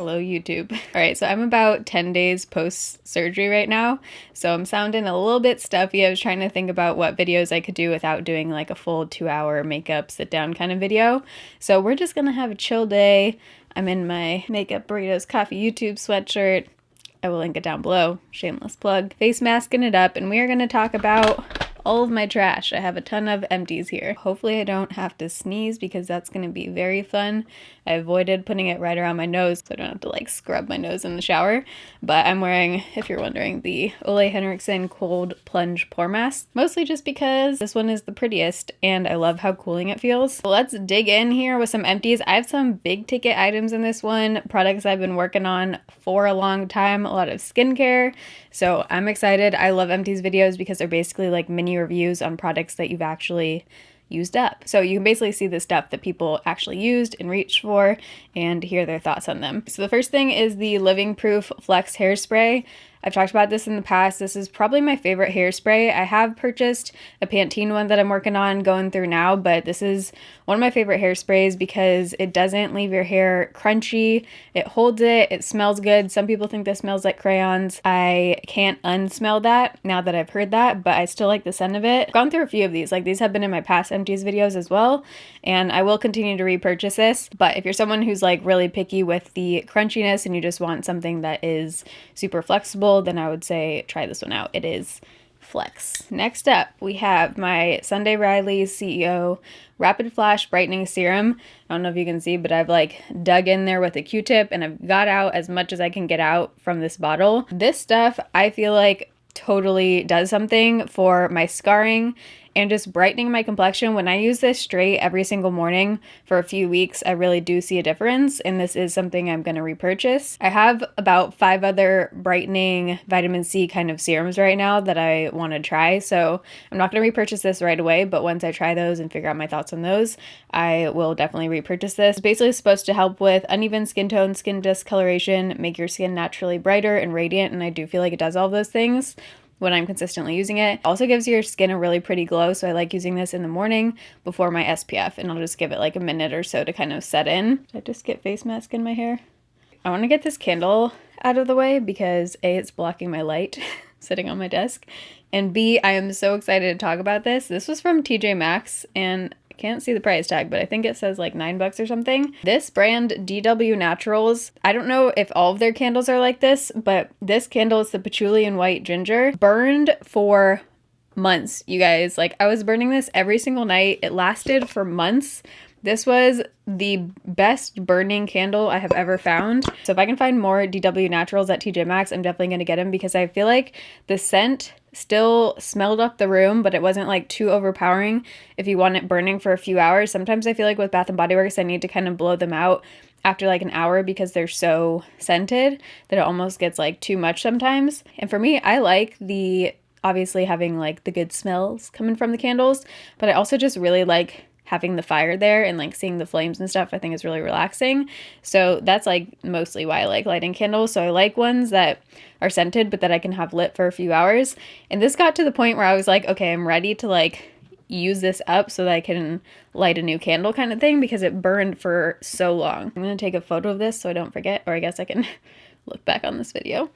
Hello, YouTube. All right, so I'm about 10 days post-surgery right now, so I'm sounding a little bit stuffy. I was trying to think about what videos I could do without doing like a full 2-hour makeup sit-down kind of video. So we're just gonna have a chill day. I'm in my Makeup Burritos Coffee YouTube sweatshirt. I will link it down below. Shameless plug. Face masking it up, and we are gonna talk about all of my trash. I have a ton of empties here. Hopefully I don't have to sneeze because that's going to be very fun. I avoided putting it right around my nose so I don't have to like scrub my nose in the shower. But I'm wearing, if you're wondering, the Ole Henriksen Cold Plunge Pore Mask. Mostly just because this one is the prettiest and I love how cooling it feels. So let's dig in here with some empties. I have some big ticket items in this one. Products I've been working on for a long time. A lot of skincare. So I'm excited. I love empties videos because they're basically like mini reviews on products that you've actually used up. So you can basically see the stuff that people actually used and reached for and hear their thoughts on them. So the first thing is the Living Proof Flex Hairspray. I've talked about this in the past. This is probably my favorite hairspray. I have purchased a Pantene one that I'm working on going through now, but this is one of my favorite hairsprays because it doesn't leave your hair crunchy. It holds it. It smells good. Some people think this smells like crayons. I can't unsmell that now that I've heard that, but I still like the scent of it. I've gone through a few of these. Like these have been in my past empties videos as well, and I will continue to repurchase this. But if you're someone who's like really picky with the crunchiness and you just want something that is super flexible, then I would say try this one out. It is Flex. Next up, we have my Sunday Riley CEO Rapid Flash Brightening Serum. I don't know if you can see, but I've like dug in there with a Q-tip and I've got out as much as I can get out from this bottle. This stuff, I feel like totally does something for my scarring and just brightening my complexion. When I use this straight every single morning for a few weeks, I really do see a difference, and this is something I'm going to repurchase. I have about 5 other brightening vitamin C kind of serums right now that I want to try, so I'm not going to repurchase this right away, but once I try those and figure out my thoughts on those, I will definitely repurchase this. It's basically supposed to help with uneven skin tone, skin discoloration, make your skin naturally brighter and radiant, and I do feel like it does all those things when I'm consistently using it. Also gives your skin a really pretty glow, so I like using this in the morning before my SPF, and I'll just give it like a minute or so to kind of set in. Did I just get face mask in my hair? I want to get this candle out of the way because A, it's blocking my light sitting on my desk, and B, I am so excited to talk about this. This was from TJ Maxx, and can't see the price tag, but I think it says like $9 or something. This brand, DW Naturals, I don't know if all of their candles are like this, but this candle is the Patchouli and White Ginger. Burned for months, you guys. Like I was burning this every single night. It lasted for months. This was the best burning candle I have ever found. So if I can find more DW Naturals at TJ Maxx, I'm definitely going to get them because I feel like the scent still smelled up the room, but it wasn't like too overpowering if you want it burning for a few hours. Sometimes I feel like with Bath & Body Works, I need to kind of blow them out after like an hour because they're so scented that it almost gets like too much sometimes. And for me, I like the obviously having like the good smells coming from the candles, but I also just really like having the fire there and like seeing the flames and stuff. I think is really relaxing. So that's like mostly why I like lighting candles. So I like ones that are scented but that I can have lit for a few hours. And this got to the point where I was like, okay, I'm ready to like use this up so that I can light a new candle kind of thing because it burned for so long. I'm gonna take a photo of this so I don't forget, or I guess I can look back on this video.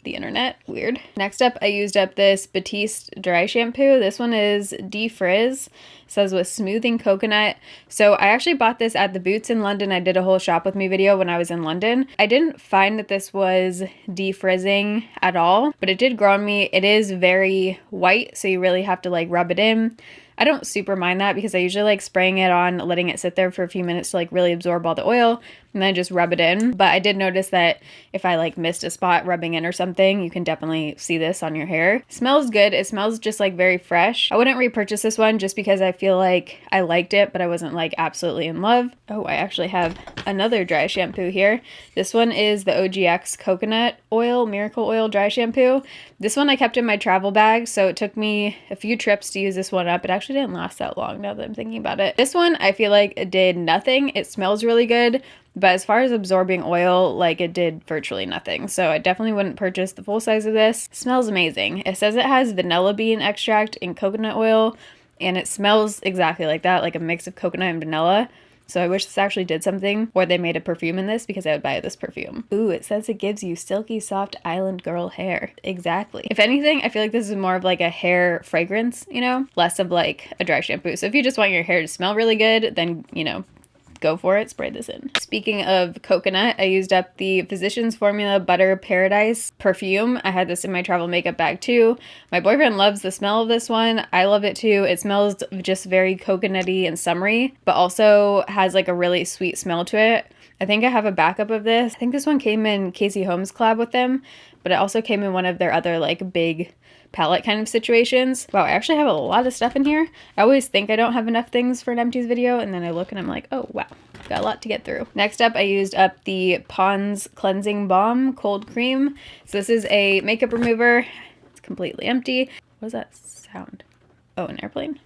The internet, weird. Next up, I used up this Batiste dry shampoo. This one is Defrizz. It says with smoothing coconut. So I actually bought this at the Boots in London. I did a whole shop with me video when I was in London. I didn't find that this was defrizzing at all, but it did grow on me. It is very white, so you really have to like rub it in. I don't super mind that because I usually like spraying it on, letting it sit there for a few minutes to like really absorb all the oil, and then just rub it in. But I did notice that if I like missed a spot rubbing in or something, you can definitely see this on your hair. It smells good. It smells just like very fresh. I wouldn't repurchase this one just because I feel like I liked it, but I wasn't like absolutely in love. Oh, I actually have another dry shampoo here. This one is the OGX Coconut Oil Miracle Oil Dry Shampoo. This one I kept in my travel bag, so it took me a few trips to use this one up. It actually didn't last that long now that I'm thinking about it. This one I feel like it did nothing. It smells really good, but as far as absorbing oil, like it did virtually nothing. So I definitely wouldn't purchase the full size of this. It smells amazing. It says it has vanilla bean extract and coconut oil, and it smells exactly like that, like a mix of coconut and vanilla. So I wish this actually did something, or they made a perfume in this, because I would buy this perfume. Ooh, it says it gives you silky soft island girl hair. Exactly. If anything, I feel like this is more of like a hair fragrance, you know, less of like a dry shampoo. So if you just want your hair to smell really good, then, you know, go for it, spray this in. Speaking of coconut, I used up the Physicians Formula Butter Paradise perfume. I had this in my travel makeup bag too. My boyfriend loves the smell of this one. I love it too. It smells just very coconutty and summery, but also has like a really sweet smell to it. I think I have a backup of this. I think this one came in Casey Holmes collab with them, but it also came in one of their other like big palette kind of situations. Wow, I actually have a lot of stuff in here. I always think I don't have enough things for an empties video, and then I look and I'm like, oh wow, got a lot to get through. Next up, I used up the Pond's Cleansing Balm Cold Cream. So this is a makeup remover. It's completely empty. What was that sound? Oh, an airplane?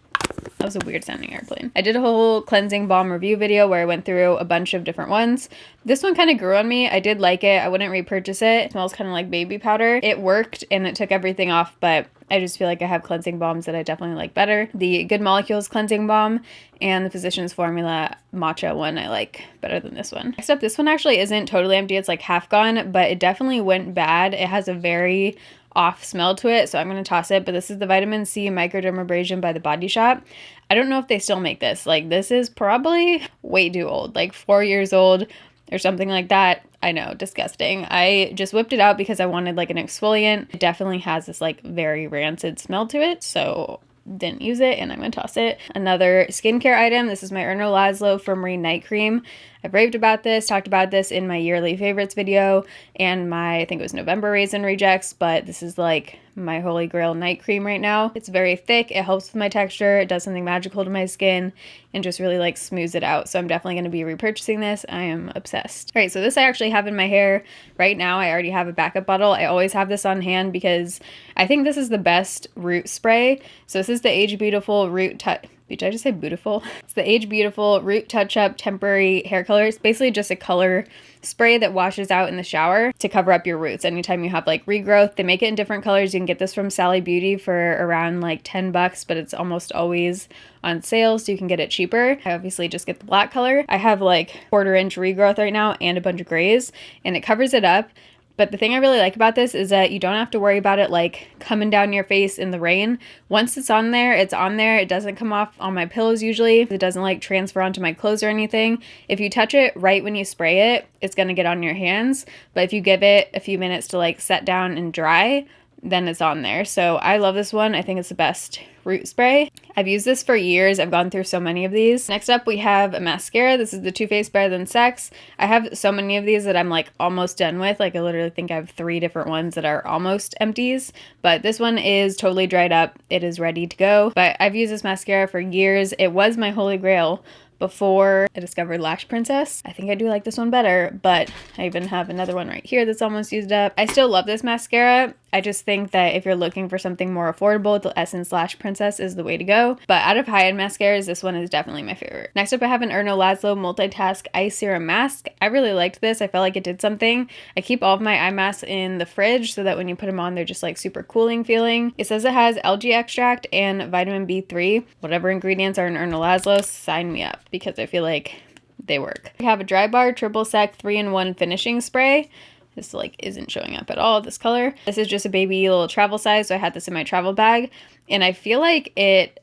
That was a weird sounding airplane. I did a whole cleansing balm review video where I went through a bunch of different ones. This one kind of grew on me. I did like it. I wouldn't repurchase it. It smells kind of like baby powder. It worked and it took everything off, but I just feel like I have cleansing balms that I definitely like better. The Good Molecules cleansing balm and the Physicians Formula matcha one I like better than this one. Next up, this one actually isn't totally empty. It's like half gone, but it definitely went bad. It has a very off smell to it, so I'm going to toss it. But this is the Vitamin C Microdermabrasion by The Body Shop. I don't know if they still make this. Like, this is probably way too old, like 4 years old or something like that. I know, disgusting. I just whipped it out because I wanted like an exfoliant. It definitely has this like very rancid smell to it, so didn't use it, and I'm gonna toss it. Another skincare item, this is my Erno Laszlo for Marine Night Cream. I've raved about this, talked about this in my yearly favorites video and my, I think it was November Raisin Rejects, but this is like my holy grail night cream right now. It's very thick, it helps with my texture, it does something magical to my skin, and just really like smooths it out. So I'm definitely going to be repurchasing this. I am obsessed. All right, so this I actually have in my hair right now. I already have a backup bottle. I always have this on hand because I think this is the best root spray. So this is the Age Beautiful Root Touch. Did I just say beautiful? It's the Age Beautiful Root Touch Up Temporary Hair Color. It's basically just a color spray that washes out in the shower to cover up your roots anytime you have like regrowth. They make it in different colors. You can get this from Sally Beauty for around like 10 bucks, but it's almost always on sale, so you can get it cheaper. I obviously just get the black color. I have like 1/4 inch regrowth right now and a bunch of grays, and it covers it up. But the thing I really like about this is that you don't have to worry about it like coming down your face in the rain. Once it's on there, it's on there. It doesn't come off on my pillows usually. It doesn't like transfer onto my clothes or anything. If you touch it right when you spray it, it's gonna get on your hands. But if you give it a few minutes to like set down and dry, then it's on there. So I love this one. I think it's the best root spray. I've used this for years. I've gone through so many of these. Next up, we have a mascara. This is the Too Faced Better Than Sex. I have so many of these that I'm like almost done with. Like I literally think I have 3 different ones that are almost empties, but this one is totally dried up. It is ready to go. But I've used this mascara for years. It was my holy grail before I discovered Lash Princess. I think I do like this one better, but I even have another one right here that's almost used up. I still love this mascara. I just think that if you're looking for something more affordable, the Essence Lash Princess is the way to go. But out of high-end mascaras, this one is definitely my favorite. Next up, I have an Erno Laszlo Multitask Eye Serum Mask. I really liked this. I felt like it did something. I keep all of my eye masks in the fridge so that when you put them on, they're just like super cooling feeling. It says it has algae extract and vitamin B3. Whatever ingredients are in Erno Laszlo, sign me up because I feel like they work. I have a Dry Bar Triple Sec 3-in-1 finishing spray. This like isn't showing up at all, this color. This is just a baby little travel size, so I had this in my travel bag, and I feel like it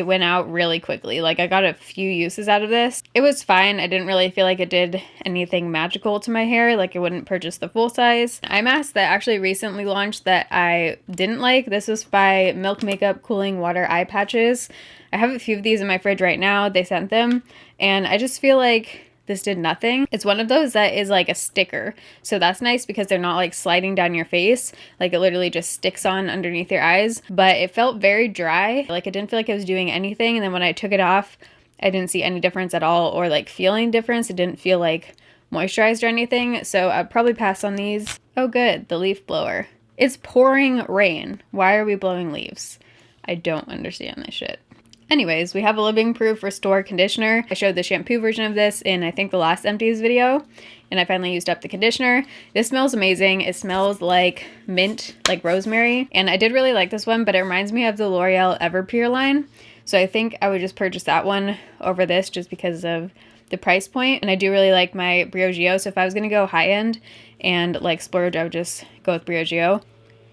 went out really quickly. Like I got a few uses out of this. It was fine. I didn't really feel like it did anything magical to my hair. Like I wouldn't purchase the full size. Eye mask that actually recently launched that I didn't like. This was by Milk Makeup Cooling Water Eye Patches. I have a few of these in my fridge right now. They sent them, and I just feel like this did nothing. It's one of those that is like a sticker. So that's nice because they're not like sliding down your face. Like it literally just sticks on underneath your eyes. But it felt very dry. Like it didn't feel like it was doing anything. And then when I took it off, I didn't see any difference at all or like feeling difference. It didn't feel like moisturized or anything. So I'd probably pass on these. Oh good, the leaf blower. It's pouring rain. Why are we blowing leaves? I don't understand this shit. Anyways, we have a Living Proof Restore Conditioner. I showed the shampoo version of this in, I think, the last Empties video, and I finally used up the conditioner. This smells amazing. It smells like mint, like rosemary, and I did really like this one, but it reminds me of the L'Oreal Everpure line, so I think I would just purchase that one over this just because of the price point, and I do really like my Briogeo, so if I was gonna go high end and like splurge, I would just go with Briogeo.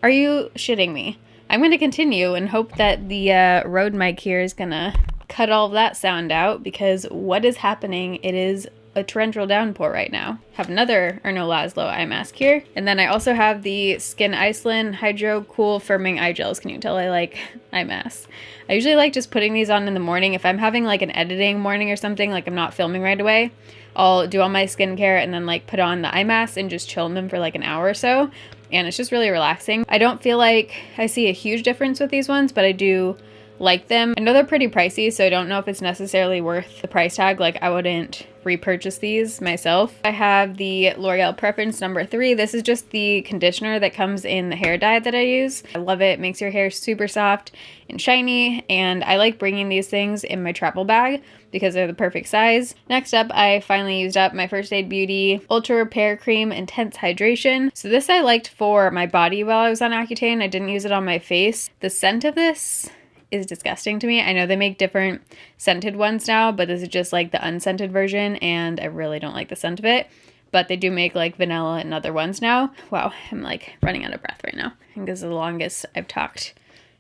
Are you shitting me? I'm gonna continue and hope that the Rode mic here is gonna cut all of that sound out, because what is happening? It is a torrential downpour right now. Have another Erno Laszlo eye mask here. And then I also have the Skin Iceland Hydro Cool Firming Eye Gels. Can you tell I like eye masks? I usually like just putting these on in the morning. If I'm having like an editing morning or something, like I'm not filming right away, I'll do all my skincare and then like put on the eye mask and just chill in them for like an hour or so. And it's just really relaxing. I don't feel like I see a huge difference with these ones, but I do like them. I know they're pretty pricey, so I don't know if it's necessarily worth the price tag. Like, I wouldn't repurchase these myself. I have the L'Oreal Preference number 3. This is just the conditioner that comes in the hair dye that I use. I love it. It makes your hair super soft and shiny, and I like bringing these things in my travel bag because they're the perfect size. Next up, I finally used up my First Aid Beauty Ultra Repair Cream Intense Hydration. So this I liked for my body while I was on Accutane. I didn't use it on my face. The scent of this is disgusting to me. I know they make different scented ones now, but this is just like the unscented version, and I really don't like the scent of it. But they do make like vanilla and other ones now. Wow, I'm like running out of breath right now. I think this is the longest I've talked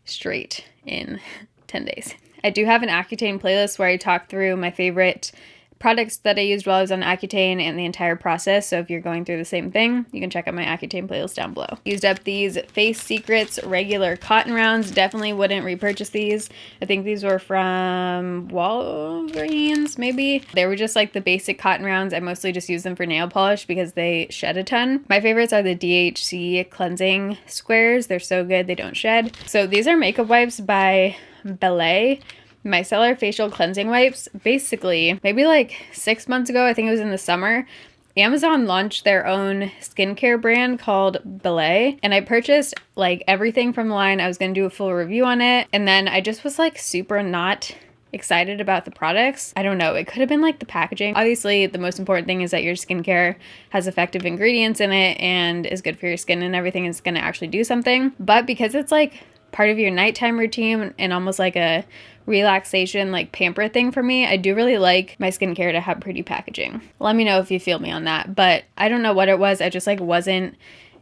straight in 10 days. I do have an Accutane playlist where I talk through my favorite products that I used while I was on Accutane and the entire process. So if you're going through the same thing, you can check out my Accutane playlist down below. Used up these Face Secrets regular cotton rounds. Definitely wouldn't repurchase these. I think these were from Walgreens, maybe. They were just like the basic cotton rounds. I mostly just use them for nail polish because they shed a ton. My favorites are the DHC cleansing squares. They're so good, they don't shed. So these are makeup wipes by Ballet. Micellar facial cleansing wipes. Basically, maybe like 6 months ago, I think it was in the summer, Amazon launched their own skincare brand called Ballet, and I purchased like everything from the line. I was going to do a full review on it, and then I just was like super not excited about the products. I don't know, it could have been like the packaging. Obviously, the most important thing is that your skincare has effective ingredients in it and is good for your skin and everything, is going to actually do something. But because it's like part of your nighttime routine and almost like a relaxation, like pamper thing for me, I do really like my skincare to have pretty packaging. Let me know if you feel me on that, but I don't know what it was. I just like wasn't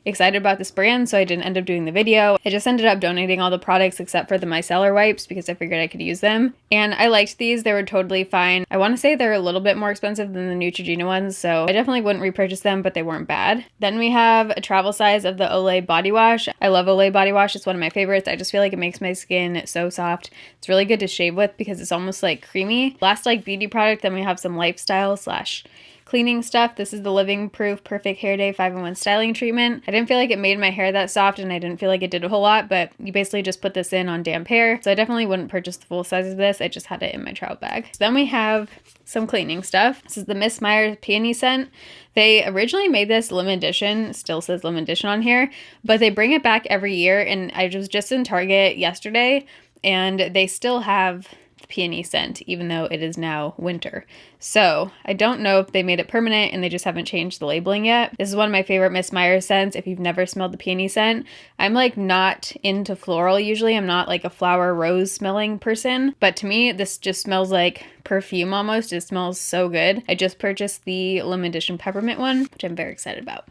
excited about this brand, so I didn't end up doing the video. I just ended up donating all the products except for the micellar wipes because I figured I could use them. And I liked these. They were totally fine. I want to say they're a little bit more expensive than the Neutrogena ones, so I definitely wouldn't repurchase them, but they weren't bad. Then we have a travel size of the Olay body wash. I love Olay body wash. It's one of my favorites. I just feel like it makes my skin so soft. It's really good to shave with because it's almost like creamy. Last like beauty product, then we have some lifestyle slash cleaning stuff. This is the Living Proof Perfect Hair Day 5-in-1 styling treatment. I didn't feel like it made my hair that soft, and I didn't feel like it did a whole lot, but you basically just put this in on damp hair. So I definitely wouldn't purchase the full size of this. I just had it in my travel bag. So then we have some cleaning stuff. This is the Miss Meyer's Peony Scent. They originally made this limited edition, still says limited edition on here, but they bring it back every year, and I was just in Target yesterday, and they still have peony scent, even though it is now winter. So I don't know if they made it permanent and they just haven't changed the labeling yet. This is one of my favorite Miss Meyer's scents. If you've never smelled the peony scent, I'm like not into floral usually. I'm not like a flower rose smelling person, but to me this just smells like perfume almost. It smells so good. I just purchased the limited edition peppermint one, which I'm very excited about.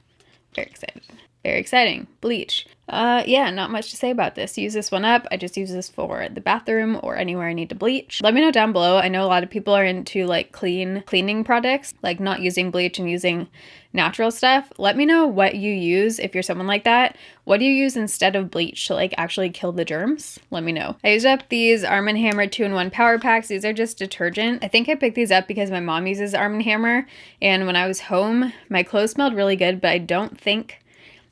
Very excited. Very exciting. Bleach. Yeah, not much to say about this. Use this one up. I just use this for the bathroom or anywhere I need to bleach. Let me know down below. I know a lot of people are into like cleaning products, like not using bleach and using natural stuff. Let me know what you use if you're someone like that. What do you use instead of bleach to like actually kill the germs? Let me know. I used up these Arm & Hammer 2-in-1 power packs. These are just detergent. I think I picked these up because my mom uses Arm & Hammer, and when I was home, my clothes smelled really good, but I don't think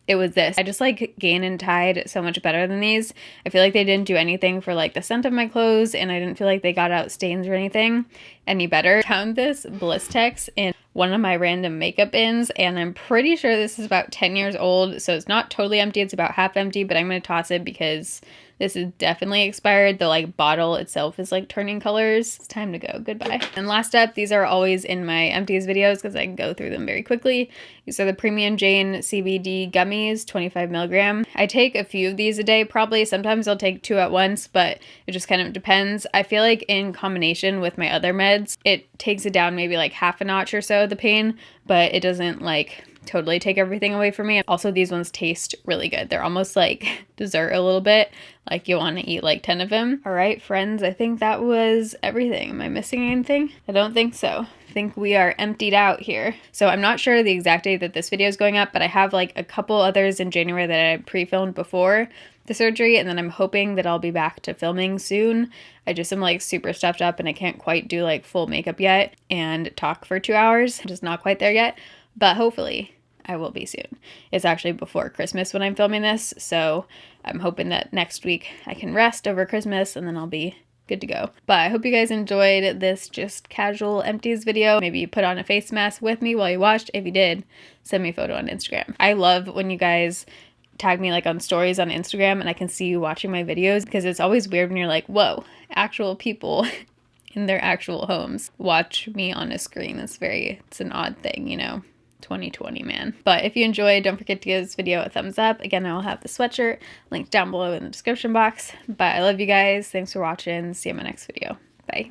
it was this. I just like Gain and Tide so much better than these. I feel like they didn't do anything for like the scent of my clothes, and I didn't feel like they got out stains or anything any better. Found this Blistex in one of my random makeup bins, and I'm pretty sure this is about 10 years old, so it's not totally empty. It's about half empty, but I'm going to toss it because This is definitely expired. The like bottle itself is like turning colors. It's time to go. Goodbye. And last up, these are always in my empties videos because I can go through them very quickly. These are the Premium Jane CBD gummies, 25 milligram. I take a few of these a day probably. Sometimes I'll take 2 at once, but it just kind of depends. I feel like in combination with my other meds, it takes it down maybe like half a notch or so, the pain, but it doesn't like totally take everything away from me. Also, these ones taste really good. They're almost like dessert a little bit, like you want to eat like 10 of them. All right, friends, I think that was everything. Am I missing anything? I don't think so. I think we are emptied out here. So I'm not sure the exact date that this video is going up, but I have like a couple others in January that I pre-filmed before the surgery, and then I'm hoping that I'll be back to filming soon. I just am like super stuffed up and I can't quite do like full makeup yet and talk for 2 hours. I'm just not quite there yet, but hopefully I will be soon. It's actually before Christmas when I'm filming this, so I'm hoping that next week I can rest over Christmas and then I'll be good to go. But I hope you guys enjoyed this just casual empties video. Maybe you put on a face mask with me while you watched. If you did, send me a photo on Instagram. I love when you guys tag me like on stories on Instagram and I can see you watching my videos, because it's always weird when you're like, whoa, actual people in their actual homes watch me on a screen. It's an odd thing, you know. 2020, man. But if you enjoyed, don't forget to give this video a thumbs up. Again, I will have the sweatshirt linked down below in the description box. But I love you guys. Thanks for watching. See you in my next video. Bye.